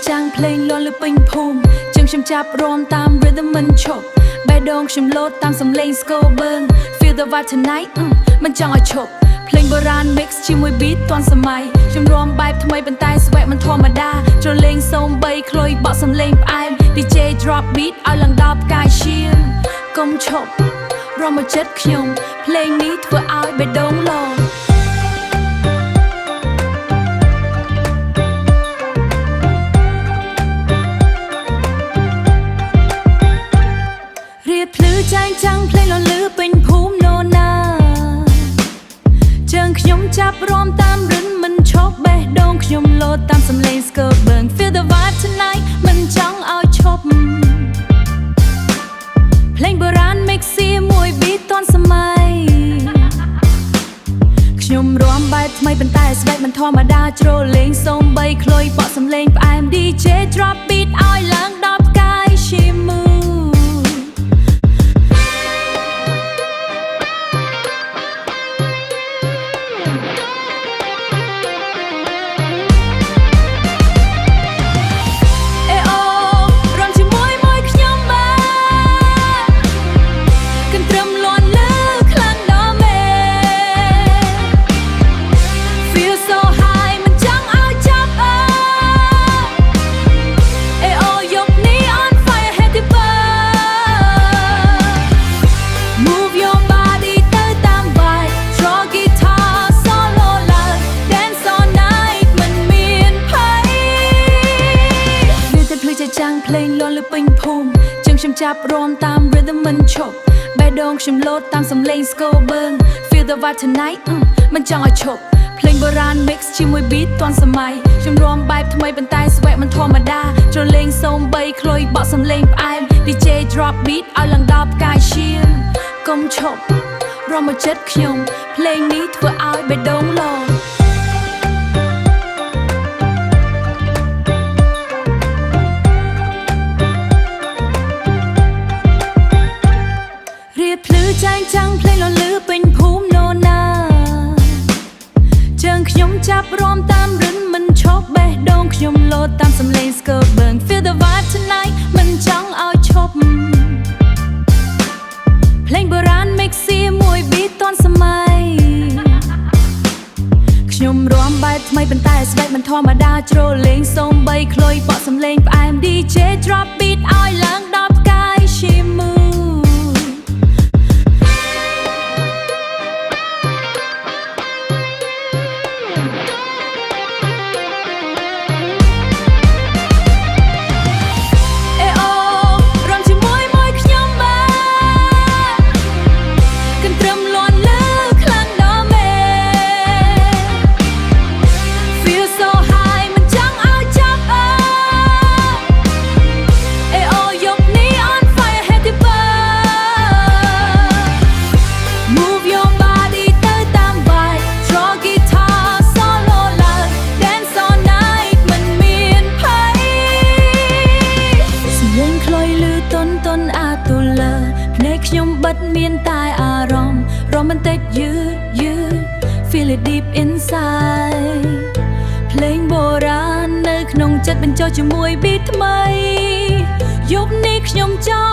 ចាំងភ្លេងលាន់លើពេញភូមិជើងខ្ញុំចាប់រំតាម rhythm មិនឈប់បេះដូងខ្ញុំលោតតាមសំឡេងស្គរបឺង Feel the vibe tonight មិនចង់ឲ្យឈប់ភ្លេងបុរាណ mix ជាមួយ beat ទាន់សម័យខ្ញុំរាំបែបថ្មីប៉ុន្តែ sweat មិនធម្មតាច្រលេងសូមបីខ្លុយបក់សំឡេងផ្អែម DJ drop beat ឲ្យឡើងដល់ផ្កាយឈាមកុំឈប់រំមកចិត្តខ្ញុំភ្លេងនេះធ្វើឲ្យបេះដូងលោតចាំងភ្លេងលលឺពេញភូមិនោណាជើងខ្ញុំចាប់រំតាមរិនមិនឈប់បេះដូងខ្ញុំលោតតាមសំឡេងស្គរបឺង Feel the vibe tonight មិនចង់ឲ្យឈប់ភ្លេងបុរាណ mix ជាមួយ beat ទាន់សម័យខ្ញុំរាំបែបថ្មីប៉ុន្តែស្បែកមិនធម្មតាច្រលេងសូមបីខ្លុយបក់សំឡេងផ្អែម DJ drop beat ឲ្យឡើងដល់ផ្កាយឈាមចាំងភ្លេងលាន់លើពេញភូមិជើងខ្ញុំចាប់រំតាម rhythm មិនឈប់បេះដូងខ្ញុំលោតតាមសំឡេងស្គរបឺង Feel the vibe tonight មិនចង់ឲ្យឈប់ភ្លេងបុរាណ mix ជាមួយ beat ទាន់សម័យខ្ញុំរាំបែបថ្មីប៉ុន្តែ sweat មិនធម្មតាច្រលេងសូមបីខ្លុយបក់សំឡេងផ្អែម DJ drop beat ឲ្យឡើងដល់ផ្កាយឈាមកុំឈប់រំមកចិត្តខ្ញុំភ្លេងនេះធ្វើឲ្យបេះដូងលោតចាំងភ្លេងលលឺពេញភូមិនោណាជើងខ្ញុំចាប់រំតាមរិនមិនឈប់បេះដូងខ្ញុំលោតតាមសំឡេងស្គរបឺង Feel the vibe tonight មិនចង់ឲ្យឈប់ភ្លេងបុរាណ mix ជាមួយ beat ទាន់សម័យខ្ញុំរាំបែបថ្មីប៉ុន្តែស្បែកមិនធម្មតាច្រលេងសូមបីខ្លុយបក់សំឡេងផ្អែម DJ drop beat ឲ្យឡើងដល់ផ្កាយឈាមខ្ញុំបិទមានតែអារម្មណ៍ romantic you feel it deep inside ភ្លេងបុរាណនៅក្នុងចិត្តបញ្ចូលជាមួយ beat ថ្មីយប់នេះខ្ញុំចង់